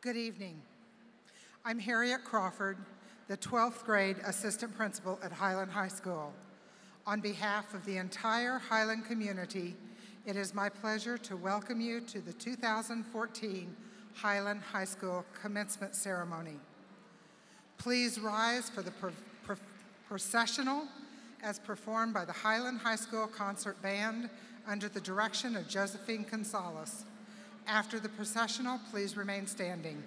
Good evening. I'm Harriet Crawford, the 12th grade assistant principal at Highland High School. On behalf of the entire Highland community, it is my pleasure to welcome you to the 2014 Highland High School commencement ceremony. Please rise for the processional as performed by the Highland High School Concert Band under the direction of Josephine Gonzalez. After the processional, please remain standing.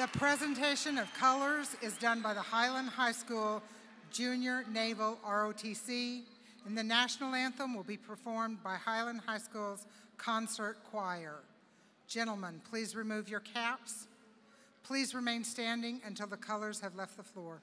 The presentation of colors is done by the Highland High School Junior Naval ROTC, and the national anthem will be performed by Highland High School's concert choir. Gentlemen, please remove your caps. Please remain standing until the colors have left the floor.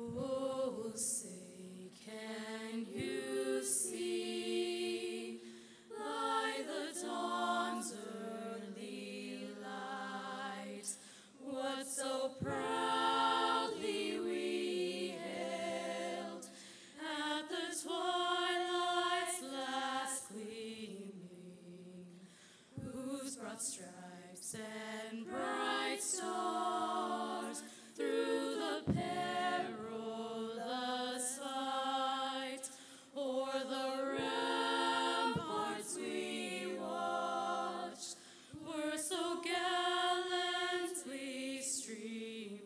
Oh, say, can you see by the dawn's early light what so proudly we hailed at the twilight's last gleaming, whose broad stripes and bright stars through the perilous fight o'er the ramparts we watched were so gallantly streaming,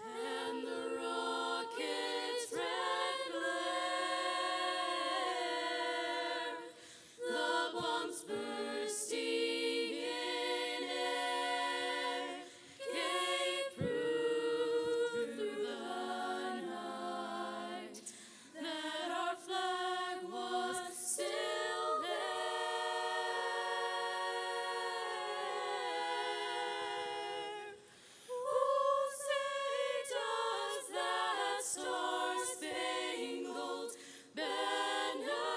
and the rocket's red glare, the bombs bursting in air, gave proof through the night that our flag was still there. Oh, say does that star-spangled banner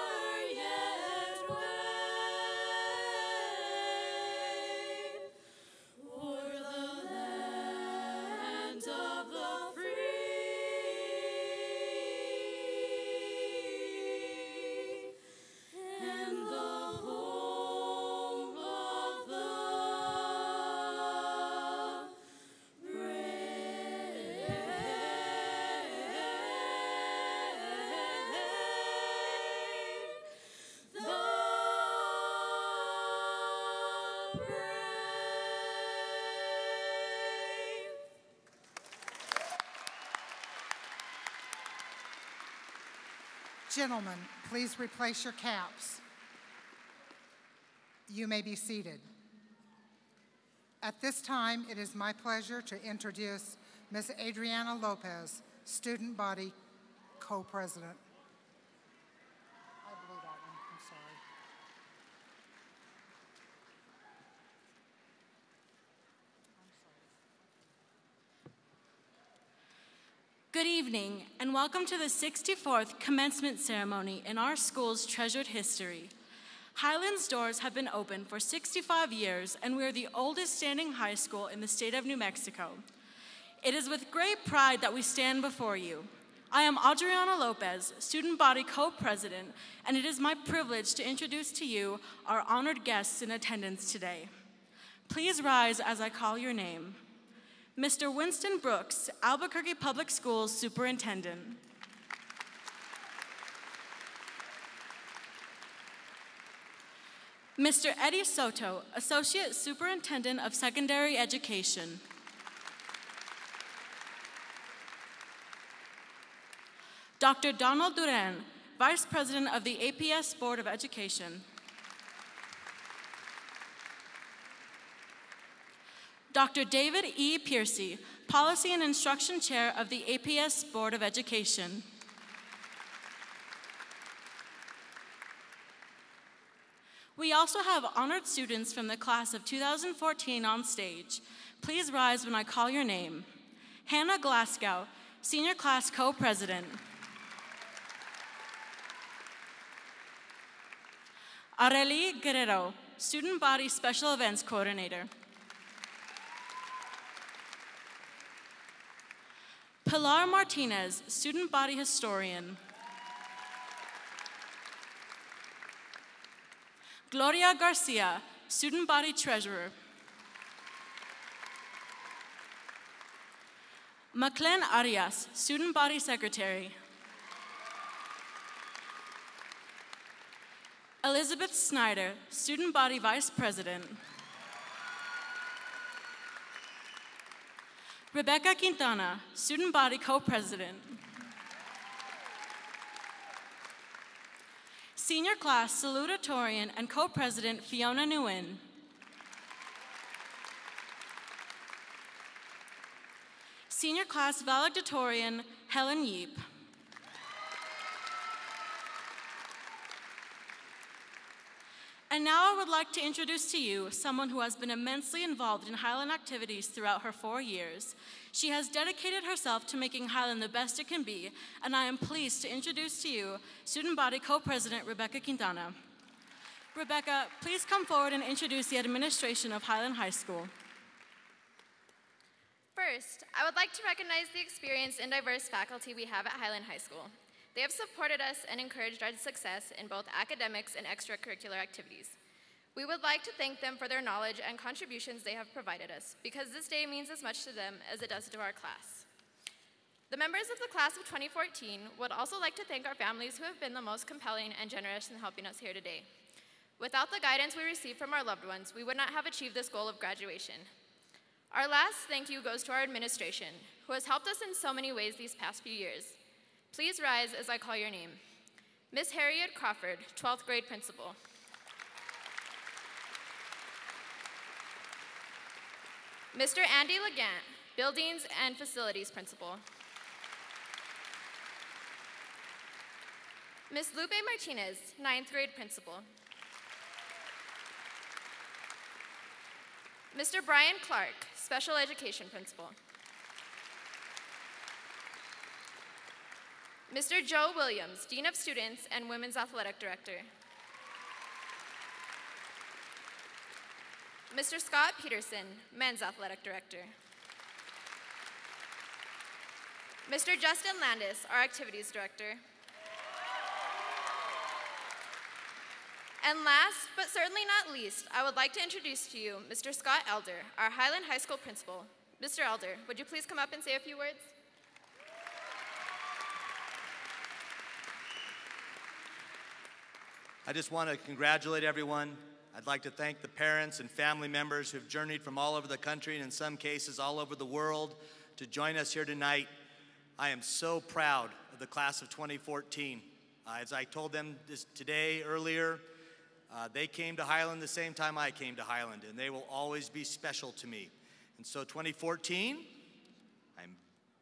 yet wave o'er the land of the free and the home of the brave. Gentlemen, please replace your caps. You may be seated. At this time, it is my pleasure to introduce Ms. Adriana Lopez, Student Body Co-President. I blew that one, I'm sorry. Good evening, and welcome to the 64th commencement ceremony in our school's treasured history. Highland's doors have been open for 65 years, and we are the oldest standing high school in the state of New Mexico. It is with great pride that we stand before you. I am Adriana Lopez, Student Body Co-President, and it is my privilege to introduce to you our honored guests in attendance today. Please rise as I call your name. Mr. Winston Brooks, Albuquerque Public Schools Superintendent. Mr. Eddie Soto, Associate Superintendent of Secondary Education. Dr. Donald Duran, Vice President of the APS Board of Education. Dr. David E. Piercy, Policy and Instruction Chair of the APS Board of Education. We also have honored students from the class of 2014 on stage. Please rise when I call your name. Hannah Glasgow, Senior Class Co-President. Arely Guerrero, Student Body Special Events Coordinator. Pilar Martinez, Student Body Historian. Gloria Garcia, Student Body Treasurer. Maclen Arias, Student Body Secretary. Elizabeth Snyder, Student Body Vice President. Rebecca Quintana, Student Body Co-President. Senior Class Salutatorian and Co-President Fiona Nguyen. Senior Class Valedictorian Helen Yeep. And now I would like to introduce to you someone who has been immensely involved in Highland activities throughout her 4 years. She has dedicated herself to making Highland the best it can be, and I am pleased to introduce to you Student Body Co-President Rebecca Quintana. Rebecca, please come forward and introduce the administration of Highland High School. First, I would like to recognize the experienced and diverse faculty we have at Highland High School. They have supported us and encouraged our success in both academics and extracurricular activities. We would like to thank them for their knowledge and contributions they have provided us, because this day means as much to them as it does to our class. The members of the class of 2014 would also like to thank our families who have been the most compelling and generous in helping us here today. Without the guidance we received from our loved ones, we would not have achieved this goal of graduation. Our last thank you goes to our administration, who has helped us in so many ways these past few years. Please rise as I call your name. Miss Harriet Crawford, 12th grade principal. Mr. Andy Legant, buildings and facilities principal. Miss Lupe Martinez, 9th grade principal. Mr. Brian Clark, special education principal. Mr. Joe Williams, Dean of Students and Women's Athletic Director. Mr. Scott Peterson, Men's Athletic Director. Mr. Justin Landis, our Activities Director. And last, but certainly not least, I would like to introduce to you Mr. Scott Elder, our Highland High School principal. Mr. Elder, would you please come up and say a few words? I just want to congratulate everyone. I'd like to thank the parents and family members who've journeyed from all over the country and in some cases all over the world to join us here tonight. I am so proud of the class of 2014. As I told them today earlier, they came to Highland the same time I came to Highland, and they will always be special to me. And so 2014, I'm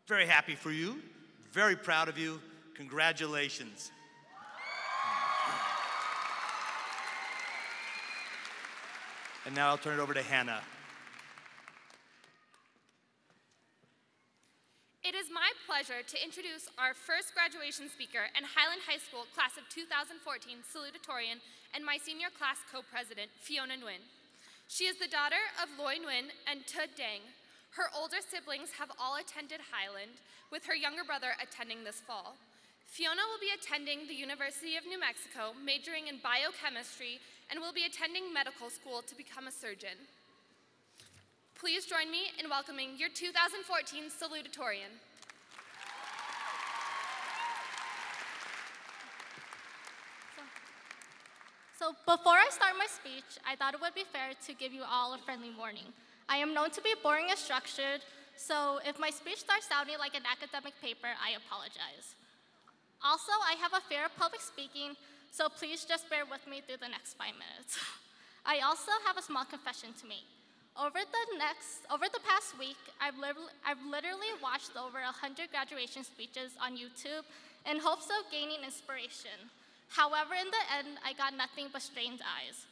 very happy for you, very proud of you. Congratulations. And now I'll turn it over to Hannah. It is my pleasure to introduce our first graduation speaker and Highland High School class of 2014 Salutatorian and my senior class co-president, Fiona Nguyen. She is the daughter of Loy Nguyen and Tud Dang. Her older siblings have all attended Highland, with her younger brother attending this fall. Fiona will be attending the University of New Mexico, majoring in biochemistry, and will be attending medical school to become a surgeon. Please join me in welcoming your 2014 Salutatorian. So before I start my speech, I thought it would be fair to give you all a friendly warning. I am known to be boring and structured, so if my speech starts sounding like an academic paper, I apologize. Also, I have a fear of public speaking, so please just bear with me through the next 5 minutes. I also have a small confession to make. Over the past week, I've literally watched over 100 graduation speeches on YouTube in hopes of gaining inspiration. However, in the end, I got nothing but strained eyes.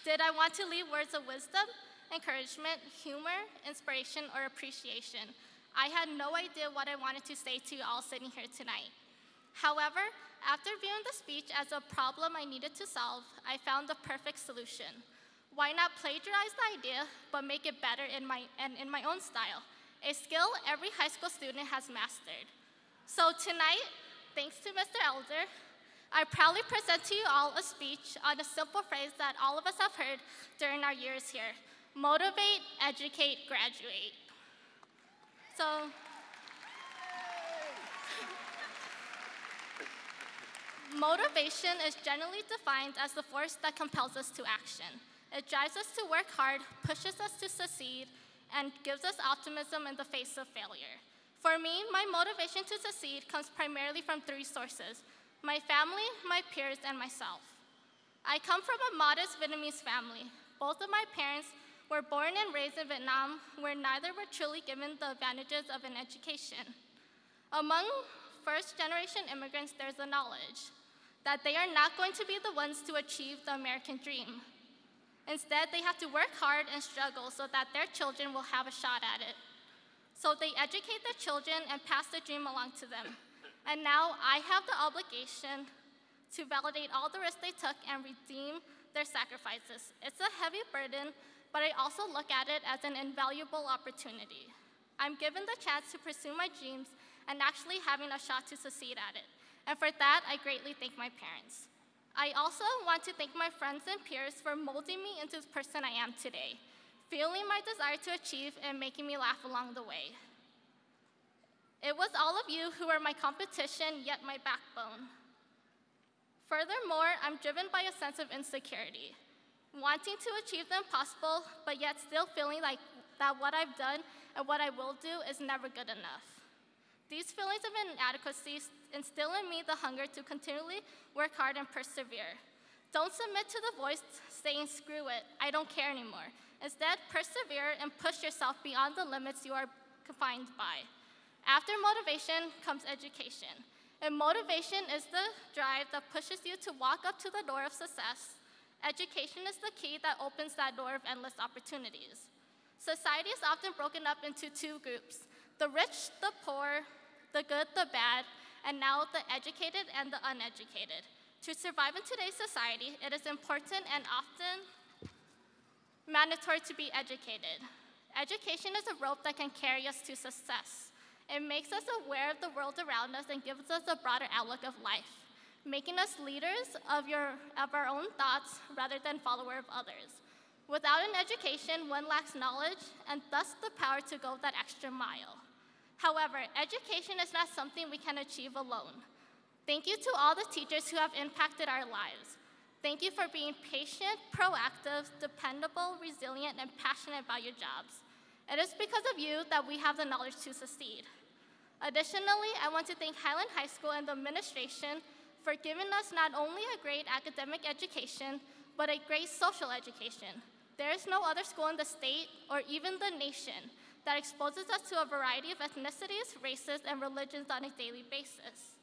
Did I want to leave words of wisdom, encouragement, humor, inspiration, or appreciation? I had no idea what I wanted to say to you all sitting here tonight. However, after viewing the speech as a problem I needed to solve, I found the perfect solution. Why not plagiarize the idea, but make it better in my own style, a skill every high school student has mastered. So tonight, thanks to Mr. Elder, I proudly present to you all a speech on a simple phrase that all of us have heard during our years here: motivate, educate, graduate. So, motivation is generally defined as the force that compels us to action. It drives us to work hard, pushes us to succeed, and gives us optimism in the face of failure. For me, my motivation to succeed comes primarily from three sources: my family, my peers, and myself. I come from a modest Vietnamese family. Both of my parents were born and raised in Vietnam, where neither were truly given the advantages of an education. Among first-generation immigrants, there's the knowledge that they are not going to be the ones to achieve the American dream. Instead, they have to work hard and struggle so that their children will have a shot at it. So they educate their children and pass the dream along to them. And now I have the obligation to validate all the risks they took and redeem their sacrifices. It's a heavy burden, but I also look at it as an invaluable opportunity. I'm given the chance to pursue my dreams and actually having a shot to succeed at it. And for that, I greatly thank my parents. I also want to thank my friends and peers for molding me into the person I am today, fueling my desire to achieve and making me laugh along the way. It was all of you who were my competition, yet my backbone. Furthermore, I'm driven by a sense of insecurity, wanting to achieve the impossible, but yet still feeling like that what I've done and what I will do is never good enough. These feelings of inadequacy instill in me the hunger to continually work hard and persevere. Don't submit to the voice saying, "Screw it, I don't care anymore." Instead, persevere and push yourself beyond the limits you are confined by. After motivation comes education. And motivation is the drive that pushes you to walk up to the door of success. Education is the key that opens that door of endless opportunities. Society is often broken up into two groups: the rich, the poor, the good, the bad, and now the educated and the uneducated. To survive in today's society, it is important and often mandatory to be educated. Education is a rope that can carry us to success. It makes us aware of the world around us and gives us a broader outlook of life, making us leaders of our own thoughts rather than followers of others. Without an education, one lacks knowledge and thus the power to go that extra mile. However, education is not something we can achieve alone. Thank you to all the teachers who have impacted our lives. Thank you for being patient, proactive, dependable, resilient, and passionate about your jobs. It is because of you that we have the knowledge to succeed. Additionally, I want to thank Highland High School and the administration for giving us not only a great academic education, but a great social education. There is no other school in the state or even the nation that exposes us to a variety of ethnicities, races, and religions on a daily basis.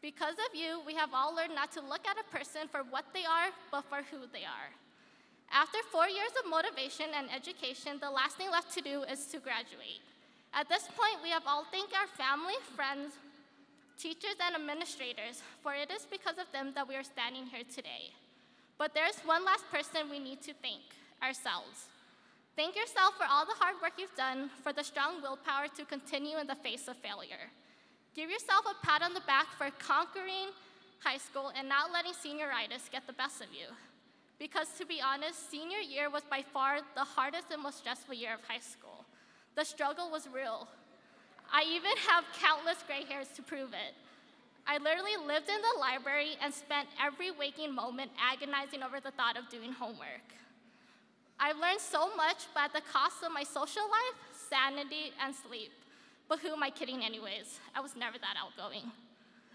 Because of you, we have all learned not to look at a person for what they are, but for who they are. After 4 years of motivation and education, the last thing left to do is to graduate. At this point, we have all thanked our family, friends, teachers, and administrators, for it is because of them that we are standing here today. But there's one last person we need to thank: ourselves. Thank yourself for all the hard work you've done, for the strong willpower to continue in the face of failure. Give yourself a pat on the back for conquering high school and not letting senioritis get the best of you. Because to be honest, senior year was by far the hardest and most stressful year of high school. The struggle was real. I even have countless gray hairs to prove it. I literally lived in the library and spent every waking moment agonizing over the thought of doing homework. I learned so much, but at the cost of my social life, sanity, and sleep. But who am I kidding anyways? I was never that outgoing.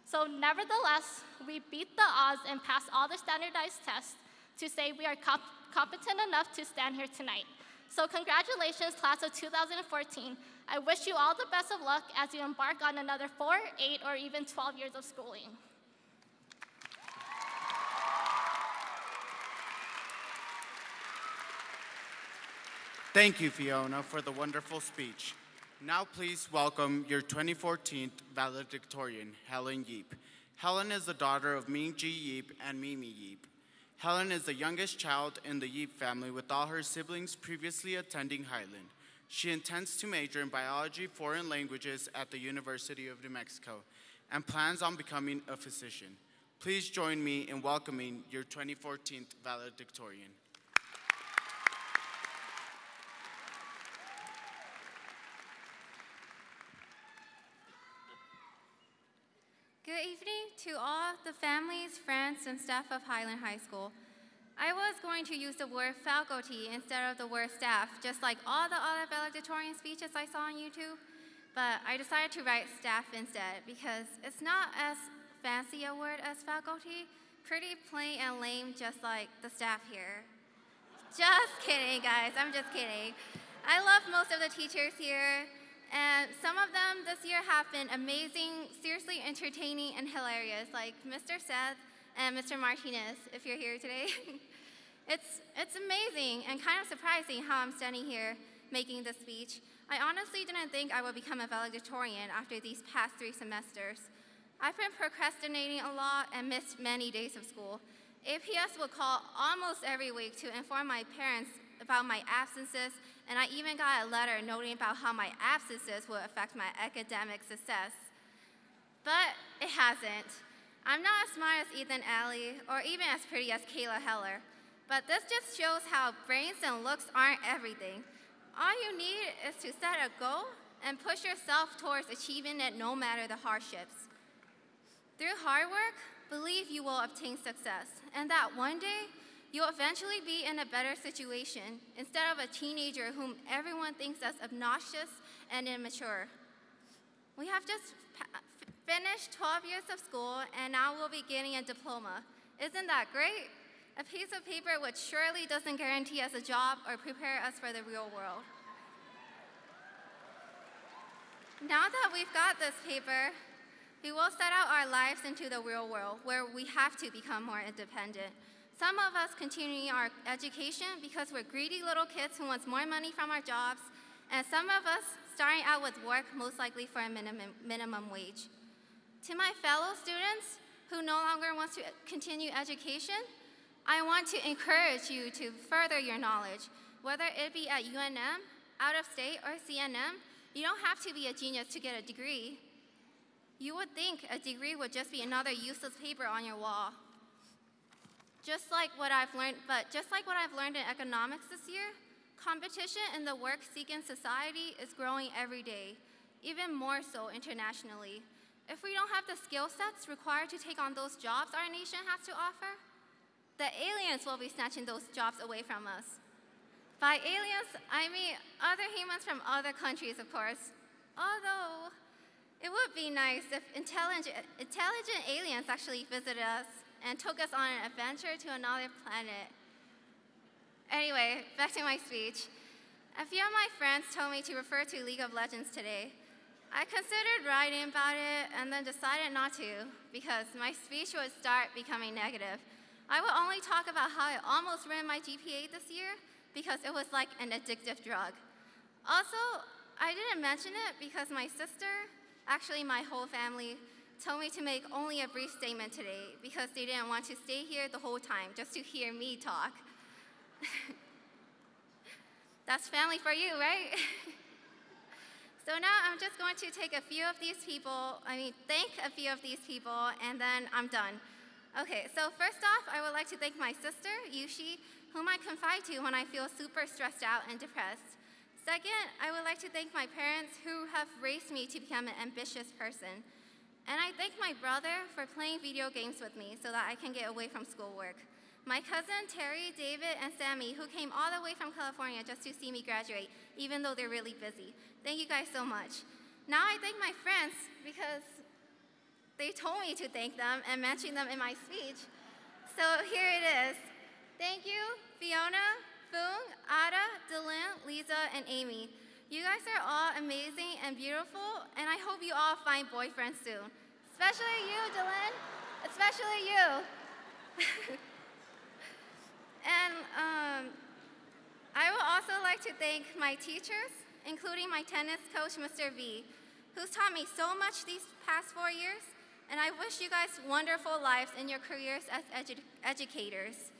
So nevertheless, we beat the odds and passed all the standardized tests to say we are competent enough to stand here tonight. So congratulations, class of 2014. I wish you all the best of luck as you embark on another 4, 8, or even 12 years of schooling. Thank you, Fiona, for the wonderful speech. Now please welcome your 2014 valedictorian, Helen Yeep. Helen is the daughter of Ming Ji Yeep and Mimi Yeep. Helen is the youngest child in the Yeep family, with all her siblings previously attending Highland. She intends to major in biology, foreign languages at the University of New Mexico, and plans on becoming a physician. Please join me in welcoming your 2014 valedictorian. Good evening to all the families, friends, and staff of Highland High School. I was going to use the word faculty instead of the word staff, just like all the other valedictorian speeches I saw on YouTube, but I decided to write staff instead because it's not as fancy a word as faculty, pretty plain and lame, just like the staff here. Just kidding, guys, I'm just kidding. I love most of the teachers here, and some of them this year have been amazing, seriously entertaining, and hilarious, like Mr. Seth and Mr. Martinez, if you're here today. It's amazing and kind of surprising how I'm standing here making this speech. I honestly didn't think I would become a valedictorian after these past 3 semesters. I've been procrastinating a lot and missed many days of school. APS would call almost every week to inform my parents about my absences, and I even got a letter noting about how my absences would affect my academic success. But it hasn't. I'm not as smart as Ethan Alley or even as pretty as Kayla Heller, but this just shows how brains and looks aren't everything. All you need is to set a goal and push yourself towards achieving it no matter the hardships. Through hard work, believe you will obtain success, and that one day, you'll eventually be in a better situation instead of a teenager whom everyone thinks is obnoxious and immature. We have just finished 12 years of school, and now we'll be getting a diploma. Isn't that great? A piece of paper which surely doesn't guarantee us a job or prepare us for the real world. Now that we've got this paper, we will set out our lives into the real world where we have to become more independent. Some of us continuing our education because we're greedy little kids who want more money from our jobs, and some of us starting out with work most likely for a minimum wage. To my fellow students who no longer want to continue education, I want to encourage you to further your knowledge. Whether it be at UNM, out of state, or CNM, you don't have to be a genius to get a degree. You would think a degree would just be another useless paper on your wall. Just like what I've learned in economics this year, competition in the work-seeking society is growing every day, even more so internationally. If we don't have the skill sets required to take on those jobs our nation has to offer, the aliens will be snatching those jobs away from us. By aliens, I mean other humans from other countries, of course. Although, it would be nice if intelligent aliens actually visited us and took us on an adventure to another planet. Anyway, back to my speech. A few of my friends told me to refer to League of Legends today. I considered writing about it and then decided not to because my speech would start becoming negative. I would only talk about how I almost ran my GPA this year because it was like an addictive drug. Also, I didn't mention it because my sister, actually my whole family, told me to make only a brief statement today because they didn't want to stay here the whole time just to hear me talk. That's family for you, right? So now I'm just going to thank a few of these people, and then I'm done. Okay, so first off, I would like to thank my sister, Yushi, whom I confide to when I feel super stressed out and depressed. Second, I would like to thank my parents who have raised me to become an ambitious person. And I thank my brother for playing video games with me so that I can get away from schoolwork. My cousin, Terry, David, and Sammy, who came all the way from California just to see me graduate, even though they're really busy. Thank you guys so much. Now I thank my friends because they told me to thank them and mention them in my speech. So here it is. Thank you, Fiona, Foong, Ada, Dylan, Lisa, and Amy. You guys are all amazing and beautiful, and I hope you all find boyfriends soon. Especially you, Dylan. Especially you. And I would also like to thank my teachers, including my tennis coach, Mr. V, who's taught me so much these past 4 years, and I wish you guys wonderful lives in your careers as educators.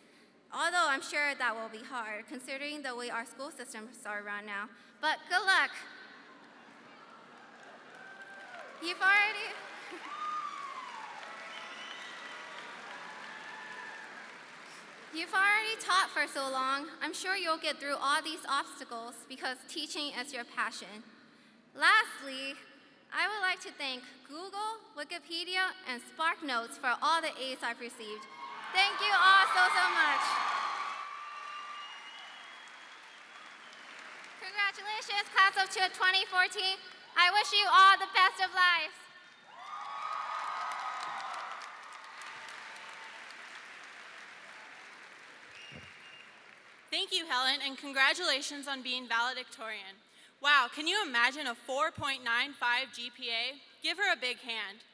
Although I'm sure that will be hard, considering the way our school systems are run now. But good luck. You've already taught for so long. I'm sure you'll get through all these obstacles because teaching is your passion. Lastly, I would like to thank Google, Wikipedia, and Spark Notes for all the A's I've received. Thank you all so much. Congratulations, class of 2014. I wish you all the best of lives. Thank you, Helen, and congratulations on being valedictorian. Wow, can you imagine a 4.95 GPA? Give her a big hand.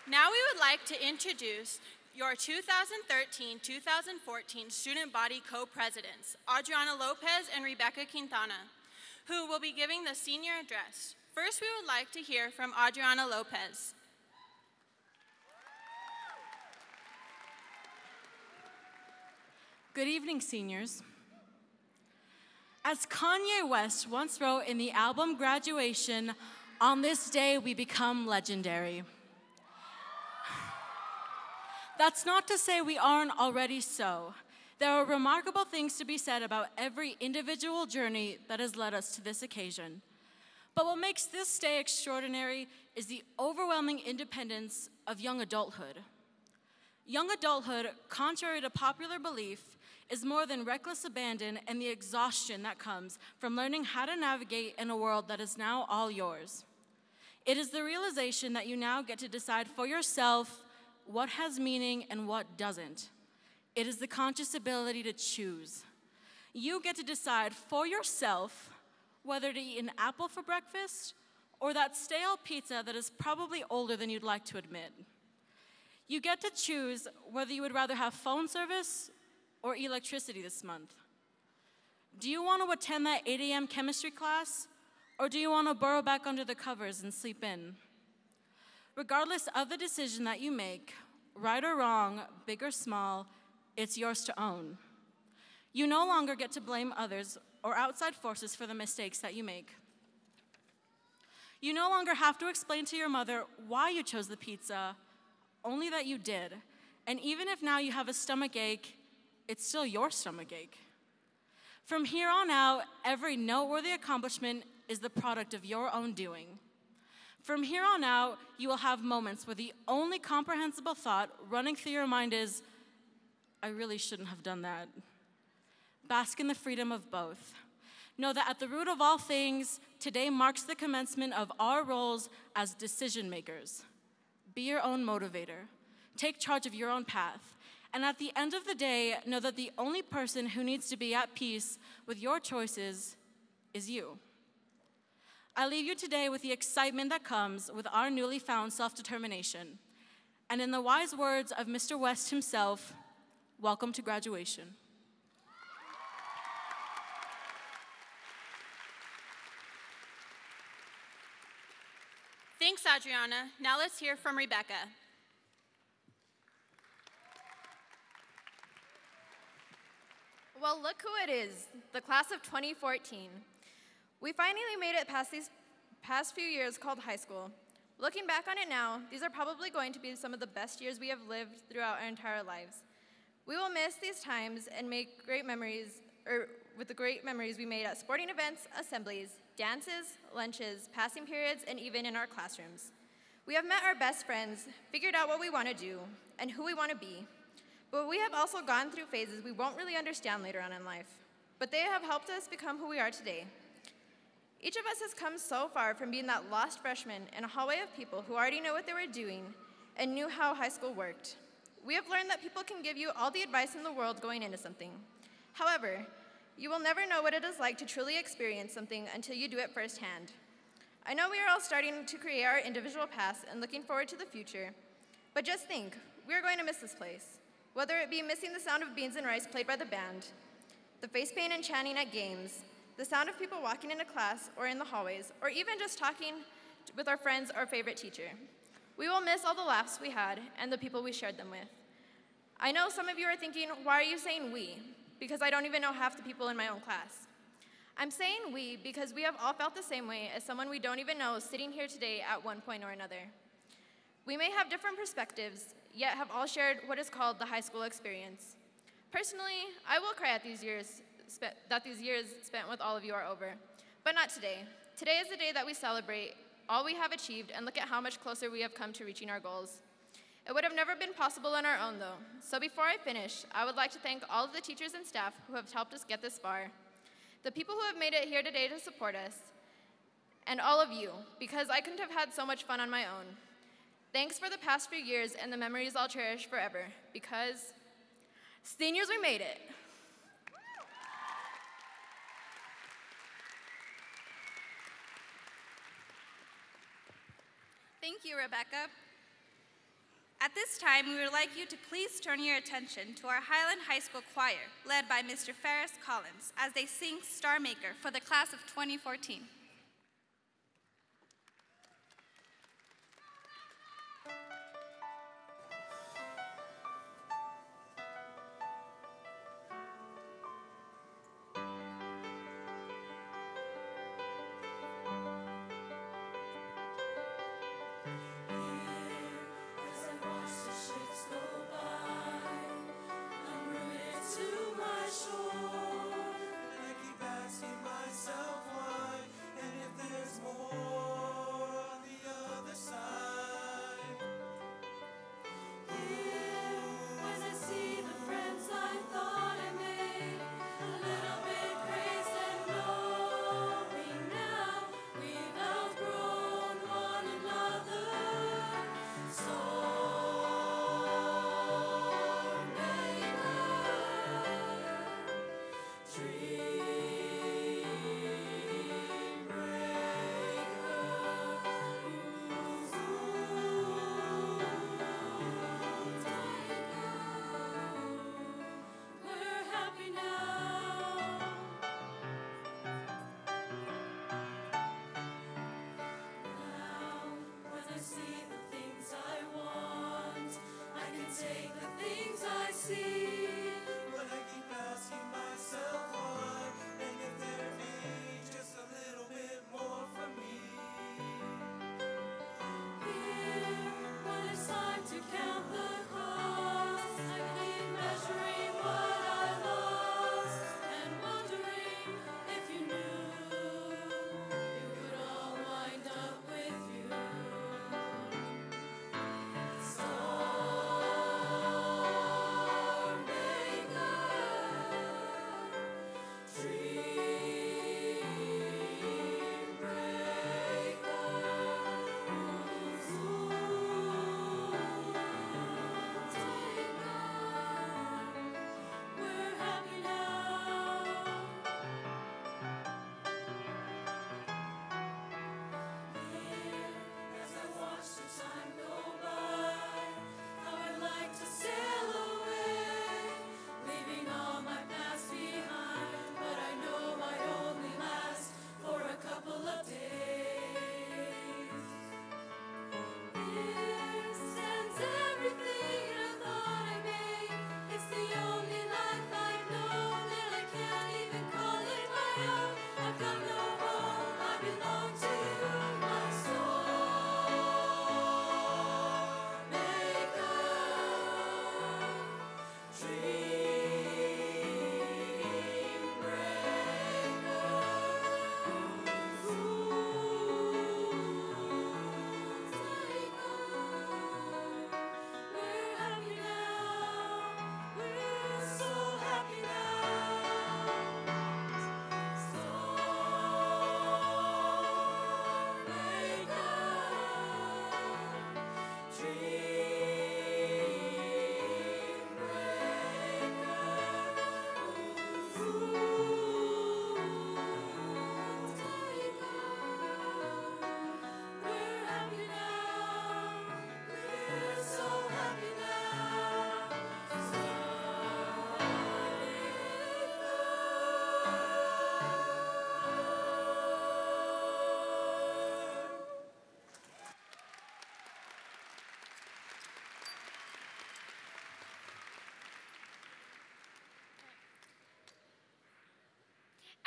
Now we would like to introduce your 2013-2014 student body co-presidents, Adriana Lopez and Rebecca Quintana, who will be giving the senior address. First, we would like to hear from Adriana Lopez. Good evening, seniors. As Kanye West once wrote in the album Graduation, on this day we become legendary. That's not to say we aren't already so. There are remarkable things to be said about every individual journey that has led us to this occasion. But what makes this day extraordinary is the overwhelming independence of young adulthood. Young adulthood, contrary to popular belief, is more than reckless abandon and the exhaustion that comes from learning how to navigate in a world that is now all yours. It is the realization that you now get to decide for yourself what has meaning and what doesn't. It is the conscious ability to choose. You get to decide for yourself whether to eat an apple for breakfast or that stale pizza that is probably older than you'd like to admit. You get to choose whether you would rather have phone service or electricity this month. Do you want to attend that 8 a.m. chemistry class, or do you want to burrow back under the covers and sleep in? Regardless of the decision that you make, right or wrong, big or small, it's yours to own. You no longer get to blame others or outside forces for the mistakes that you make. You no longer have to explain to your mother why you chose the pizza, only that you did. And even if now you have a stomach ache, it's still your stomach ache. From here on out, every noteworthy accomplishment is the product of your own doing. From here on out, you will have moments where the only comprehensible thought running through your mind is, I really shouldn't have done that. Bask in the freedom of both. Know that at the root of all things, today marks the commencement of our roles as decision makers. Be your own motivator. Take charge of your own path. And at the end of the day, know that the only person who needs to be at peace with your choices is you. I leave you today with the excitement that comes with our newly found self-determination. And in the wise words of Mr. West himself, welcome to graduation. Thanks, Adriana. Now let's hear from Rebecca. Well, look who it is, the class of 2014. We finally made it past these past few years called high school. Looking back on it now, these are probably going to be some of the best years we have lived throughout our entire lives. We will miss these times and make great memories, with the great memories we made at sporting events, assemblies, dances, lunches, passing periods, and even in our classrooms. We have met our best friends, figured out what we want to do, and who we want to be. But we have also gone through phases we won't really understand later on in life. But they have helped us become who we are today. Each of us has come so far from being that lost freshman in a hallway of people who already know what they were doing and knew how high school worked. We have learned that people can give you all the advice in the world going into something. However, you will never know what it is like to truly experience something until you do it firsthand. I know we are all starting to create our individual paths and looking forward to the future, but just think, we are going to miss this place. Whether it be missing the sound of beans and rice played by the band, the face paint and chanting at games, the sound of people walking into class or in the hallways, or even just talking with our friends or favorite teacher. We will miss all the laughs we had and the people we shared them with. I know some of you are thinking, why are you saying we? Because I don't even know half the people in my own class. I'm saying we because we have all felt the same way as someone we don't even know sitting here today at one point or another. We may have different perspectives, yet have all shared what is called the high school experience. Personally, I will cry at these years spent with all of you are over, but not today. Today is the day that we celebrate all we have achieved and look at how much closer we have come to reaching our goals. It would have never been possible on our own, though. So before I finish, I would like to thank all of the teachers and staff who have helped us get this far, the people who have made it here today to support us, and all of you, because I couldn't have had so much fun on my own. Thanks for the past few years and the memories I'll cherish forever, because seniors, we made it. Thank you, Rebecca. At this time, we would like you to please turn your attention to our Highland High School Choir, led by Mr. Ferris Collins, as they sing Star Maker for the class of 2014.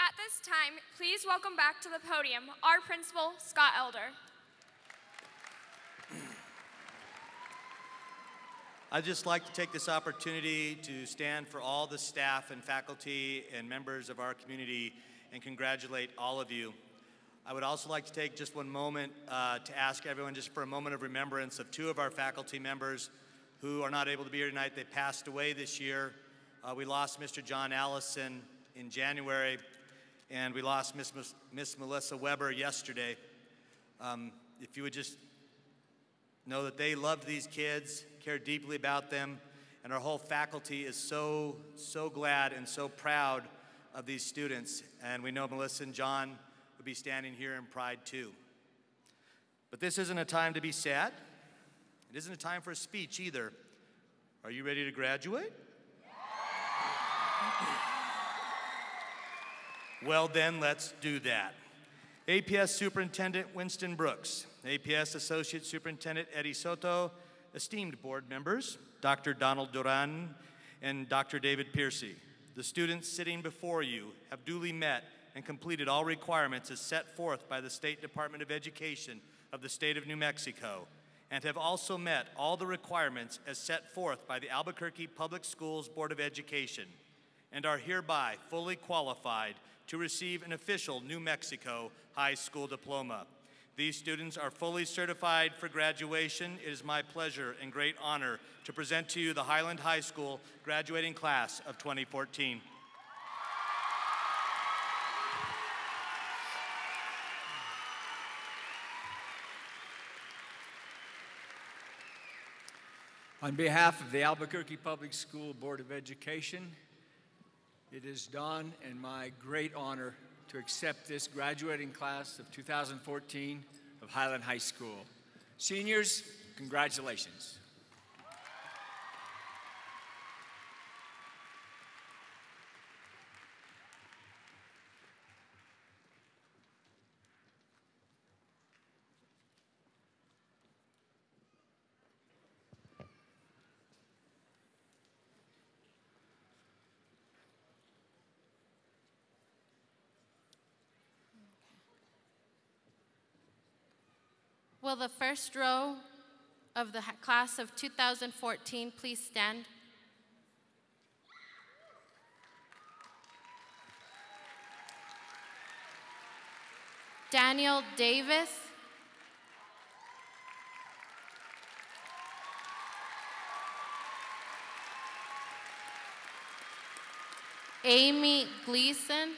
At this time, please welcome back to the podium our principal, Scott Elder. I'd just like to take this opportunity to stand for all the staff and faculty and members of our community and congratulate all of you. I would also like to take just one moment to ask everyone just for a moment of remembrance of two of our faculty members who are not able to be here tonight. They passed away this year. We lost Mr. John Allison in January, and we lost Miss Melissa Weber yesterday. If you would just know that they loved these kids, cared deeply about them, and our whole faculty is so glad and so proud of these students. And we know Melissa and John would be standing here in pride too. But this isn't a time to be sad. It isn't a time for a speech either. Are you ready to graduate? Well then, let's do that. APS Superintendent Winston Brooks, APS Associate Superintendent Eddie Soto, esteemed board members, Dr. Donald Duran and Dr. David Piercy. The students sitting before you have duly met and completed all requirements as set forth by the State Department of Education of the State of New Mexico, and have also met all the requirements as set forth by the Albuquerque Public Schools Board of Education, and are hereby fully qualified to receive an official New Mexico high school diploma. These students are fully certified for graduation. It is my pleasure and great honor to present to you the Highland High School graduating class of 2014. On behalf of the Albuquerque Public School Board of Education, it is Don and my great honor to accept this graduating class of 2014 of Highland High School. Seniors, congratulations. Will the first row of the class of 2014 please stand? Daniel Davis. Amy Gleason.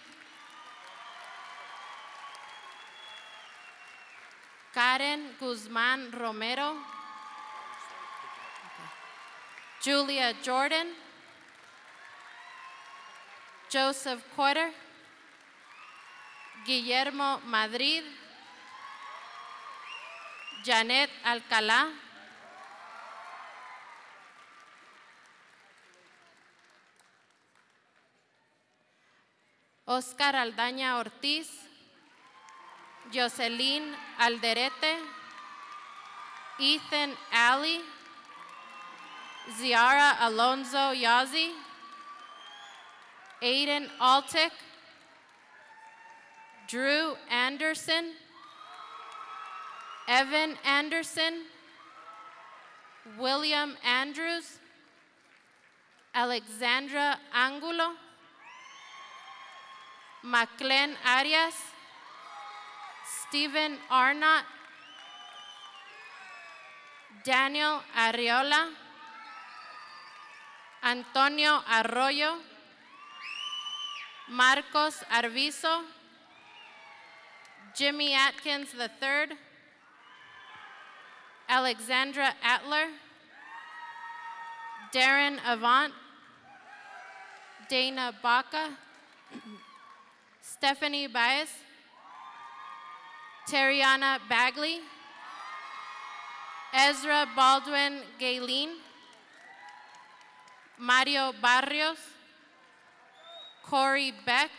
Karen Guzman Romero. Julia Jordan. Joseph Quarter. Guillermo Madrid. Janet Alcalá. Oscar Aldaña Ortiz. Jocelyn Alderete, Ethan Alley, Ziara Alonso Yazzie, Aiden Altick, Drew Anderson, Evan Anderson, William Andrews, Alexandra Angulo, Maclen Arias, Stephen Arnott, Daniel Arriola, Antonio Arroyo, Marcos Arvizo, Jimmy Atkins III, Alexandra Atler, Darren Avant, Dana Baca, Stephanie Baez, Terriana Bagley, Ezra Baldwin Galen, Mario Barrios, Corey Beck,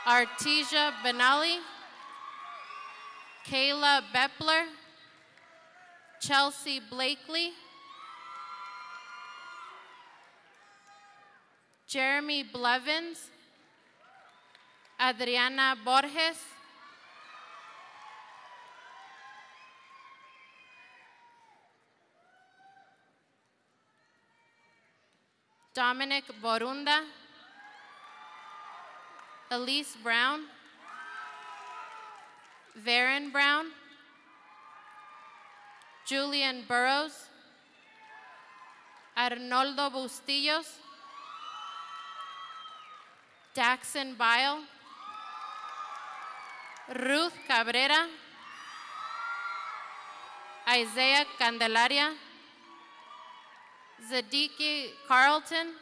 Artesia Benali, Kayla Bepler, Chelsea Blakely, Jeremy Blevins, Adriana Borges, Dominic Borunda, Elise Brown, Varen Brown, Julian Burrows, Arnoldo Bustillos, Daxon Bile, Ruth Cabrera, Isaiah Candelaria, Zadiki Carlton,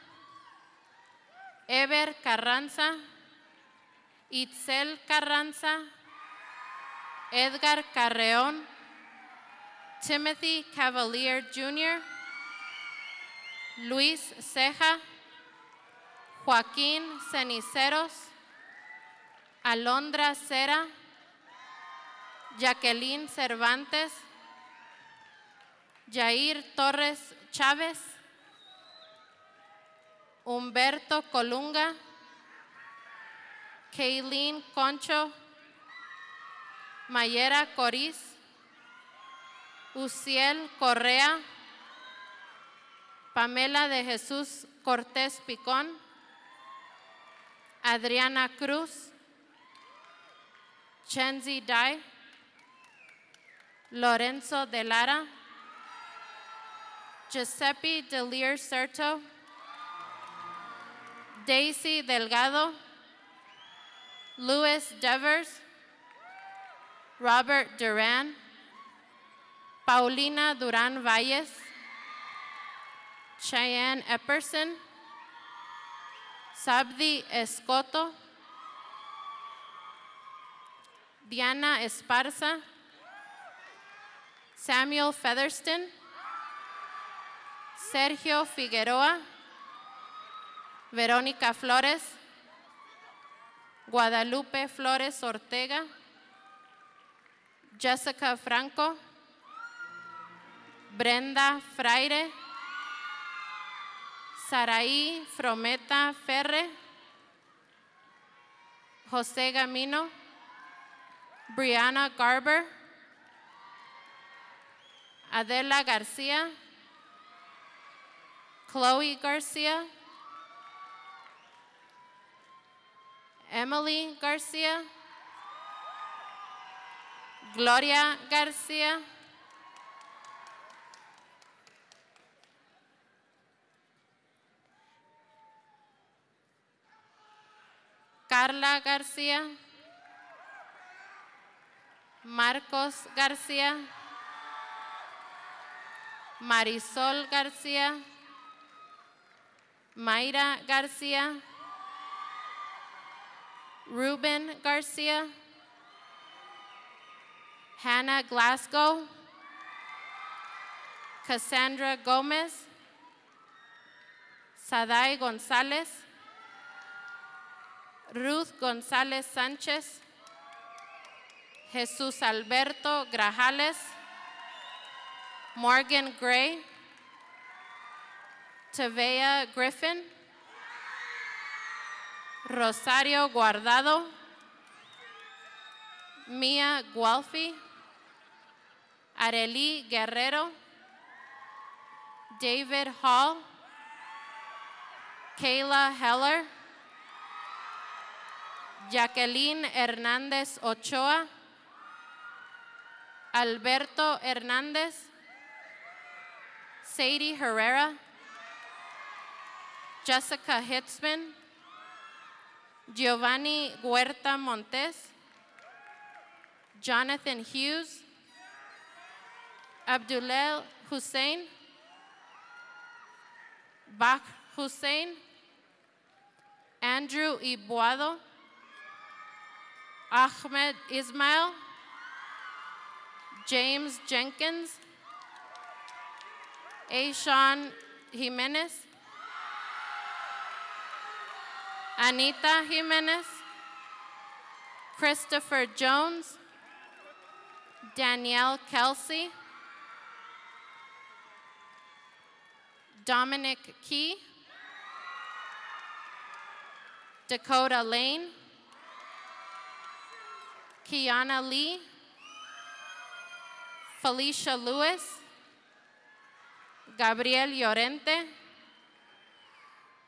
Eber Carranza, Itzel Carranza, Edgar Carreon, Timothy Cavalier Jr., Luis Ceja, Joaquín Ceniceros, Alondra Cera, Jacqueline Cervantes, Jair Torres Chávez, Humberto Colunga, Kayleen Concho, Mayera Coriz, Uciel Correa, Pamela de Jesús Cortés Picón, Adriana Cruz, Chenzi Dai, Lorenzo de Lara, Giuseppe Delir Certo, Daisy Delgado, Louis Devers, Robert Duran, Paulina Duran Valles, Cheyenne Epperson, Sabdi Escoto, Diana Esparza, Samuel Featherston, Sergio Figueroa, Verónica Flores, Guadalupe Flores Ortega, Jessica Franco, Brenda Fraire, Saraí Frometa Ferre, José Gamino, Brianna Garber, Adela Garcia, Chloe Garcia, Emily Garcia, Gloria Garcia, Carla Garcia, Marcos Garcia, Marisol Garcia, Mayra Garcia, Ruben Garcia, Hannah Glasgow, Cassandra Gomez, Sadai Gonzalez, Ruth González Sánchez, Jesús Alberto Grajales, Morgan Gray, Tavea Griffin, Rosario Guardado, Mia Gualfi, Arely Guerrero, David Hall, Kayla Heller, Jacqueline Hernández Ochoa, Alberto Hernández, Sadie Herrera, Jessica Hitzman, Giovanni Huerta Montes, Jonathan Hughes, Abdullah Hussein, Bach Hussein, Andrew Ibuado, Ahmed Ismail, James Jenkins, Aishan Jimenez, Anita Jimenez, Christopher Jones, Danielle Kelsey, Dominic Key, Dakota Lane, Kiana Lee, Felicia Lewis, Gabriel Llorente,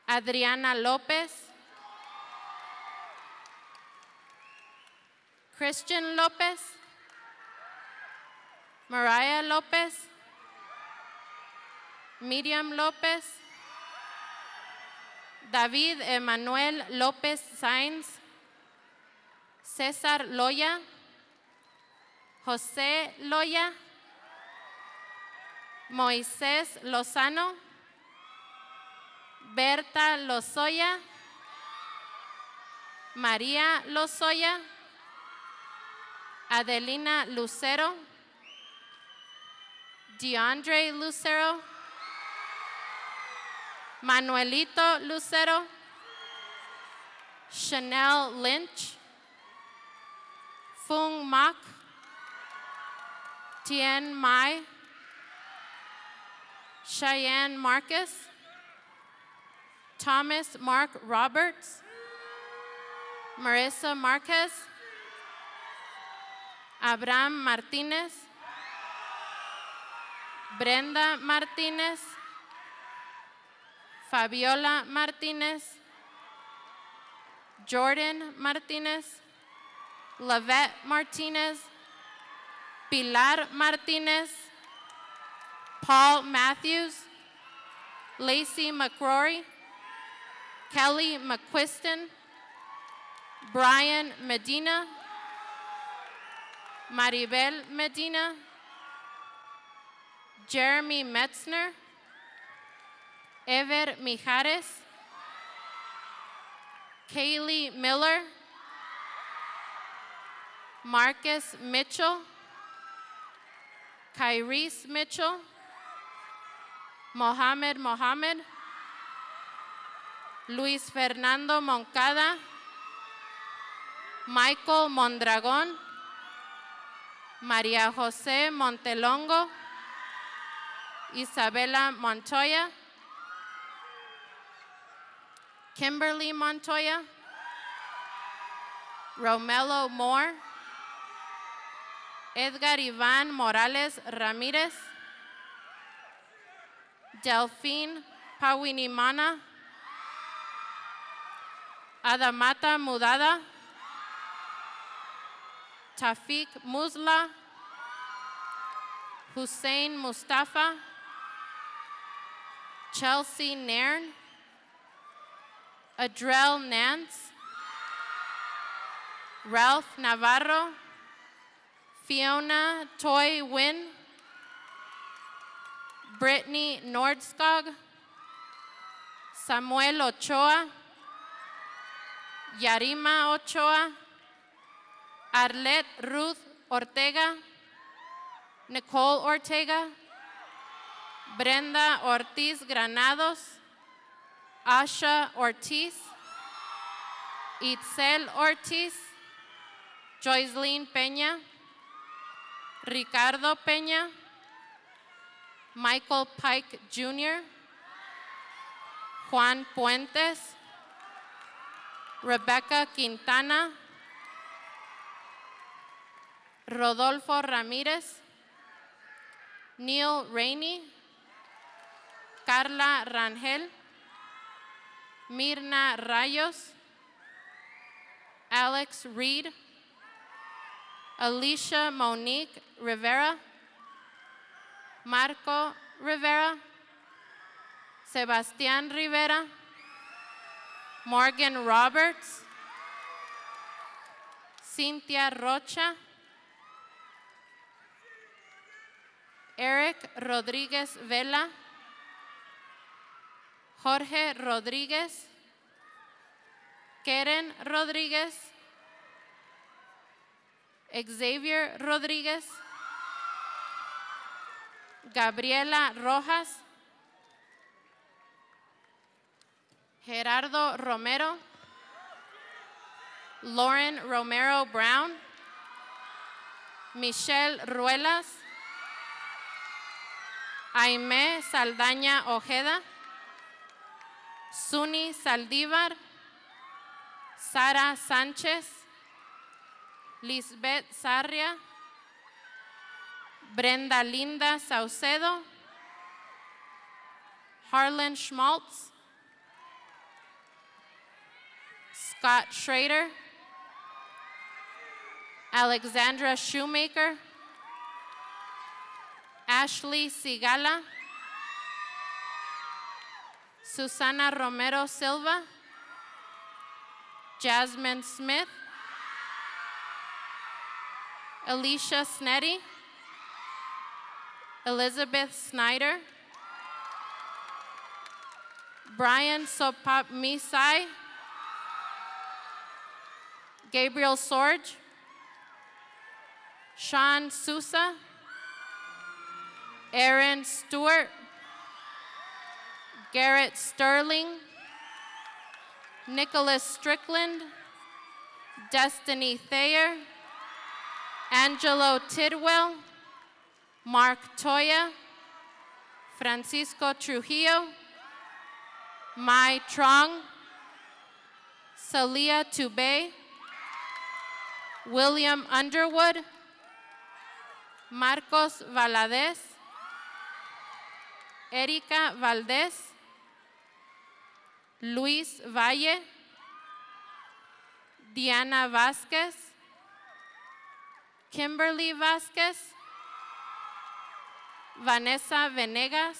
Adriana Lopez, Christian Lopez, Mariah Lopez, Miriam Lopez, David Emanuel Lopez Sainz, César Loya, José Loya, Moisés Lozano, Berta Lozoya, María Lozoya, Adelina Lucero, DeAndre Lucero, Manuelito Lucero, Chanel Lynch, Fung Mak, Tien Mai, Cheyenne Marcus, Thomas Mark Roberts, Marissa Marquez, Abraham Martinez, Brenda Martinez, Fabiola Martinez, Jordan Martinez, Lavette Martinez, Pilar Martinez, Paul Matthews, Lacey McCrory, Kelly McQuiston, Brian Medina, Maribel Medina, Jeremy Metzner, Ever Mijares, Kaylee Miller, Marcus Mitchell, Kyrese Mitchell, Mohammed Mohammed, Luis Fernando Moncada, Michael Mondragon, María José Montelongo, Isabela Montoya, Kimberly Montoya, Romelo Moore, Edgar Iván Morales Ramírez, Delphine Pawinimana, Adamata Mudada, Tafik Musla, Hussein Mustafa, Chelsea Nairn, Adrel Nance, Ralph Navarro, Fiona Toy Wynn, Brittany Nordskog, Samuel Ochoa, Yarima Ochoa, Arlette Ruth Ortega, Nicole Ortega, Brenda Ortiz Granados, Asha Ortiz, Itzel Ortiz, Joycelyn Peña, Ricardo Peña, Michael Pike Jr., Juan Puentes, Rebecca Quintana, Rodolfo Ramírez, Neil Rainey, Carla Rangel, Mirna Rayos, Alex Reed, Alicia Monique Rivera, Marco Rivera, Sebastián Rivera, Morgan Roberts, Cynthia Rocha, Eric Rodríguez Vela, Jorge Rodríguez, Karen Rodríguez, Xavier Rodríguez, Gabriela Rojas, Gerardo Romero, Lauren Romero Brown, Michelle Ruelas, Aimé Saldaña Ojeda, Suni Saldívar, Sara Sánchez, Lisbeth Sarria, Brenda Linda Saucedo, Harlan Schmaltz, Scott Schrader, Alexandra Shoemaker, Ashley Sigala, Susana Romero Silva, Jasmine Smith, Alicia Sneddy, Elizabeth Snyder, Brian Sopap-Misai, Gabriel Sorge, Sean Sousa, Aaron Stewart, Garrett Sterling, Nicholas Strickland, Destiny Thayer, Angelo Tidwell, Mark Toya, Francisco Trujillo, Mai Trong, Salia Tubey, William Underwood, Marcos Valadez, Erika Valdez, Luis Valle, Diana Vasquez, Kimberly Vasquez, Vanessa Venegas,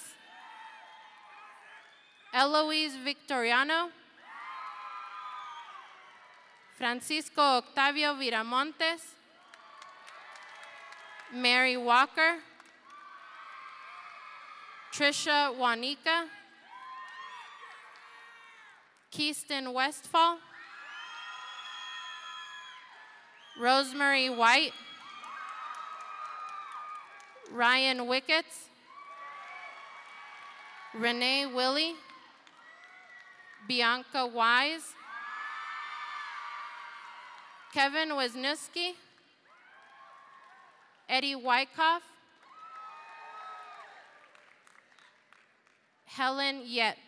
Eloise Victoriano, Francisco Octavio Viramontes, Mary Walker, Trisha Wanika, Keyston Westfall, Rosemary White, Ryan Wicketts, Renee Willie, Bianca Wise, Kevin Wisniewski, Eddie Wyckoff, Helen Yet.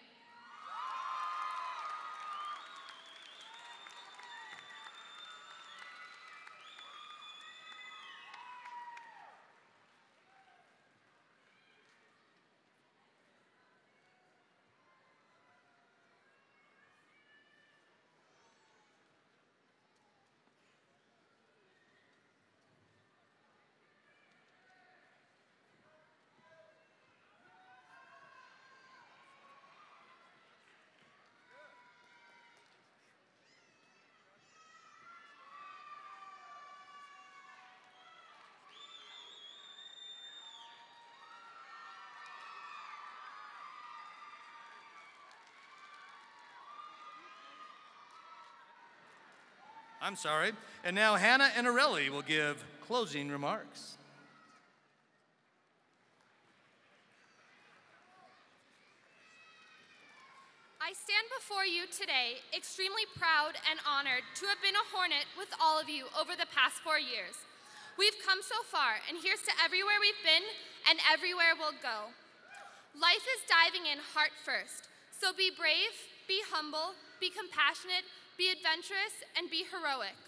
I'm sorry. And now Hannah Inarelli will give closing remarks. I stand before you today extremely proud and honored to have been a Hornet with all of you over the past 4 years. We've come so far, and here's to everywhere we've been and everywhere we'll go. Life is diving in heart first, so be brave, be humble, be compassionate, be adventurous, and be heroic.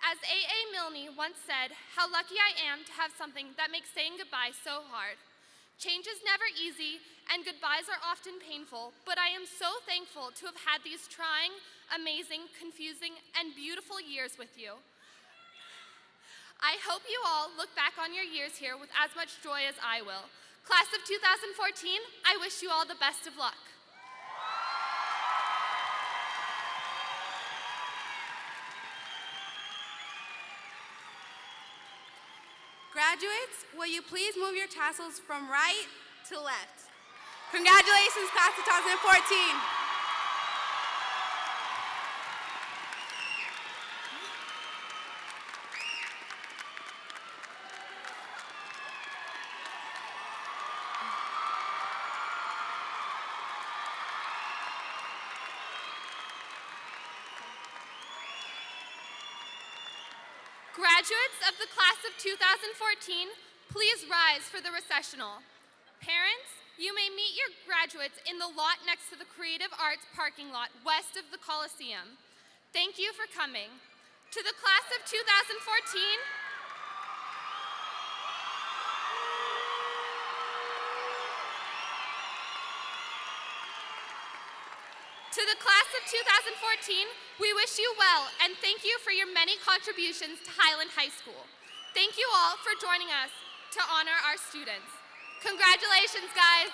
As A.A. Milne once said, how lucky I am to have something that makes saying goodbye so hard. Change is never easy, and goodbyes are often painful, but I am so thankful to have had these trying, amazing, confusing, and beautiful years with you. I hope you all look back on your years here with as much joy as I will. Class of 2014, I wish you all the best of luck. Graduates, will you please move your tassels from right to left? Congratulations, Class of 2014. Graduates of the class of 2014, please rise for the recessional. Parents, you may meet your graduates in the lot next to the Creative Arts parking lot west of the Coliseum. Thank you for coming. To the class of 2014, to To the class of 2014, we wish you well and thank you for your many contributions to Highland High School. Thank you all for joining us to honor our students. Congratulations, guys.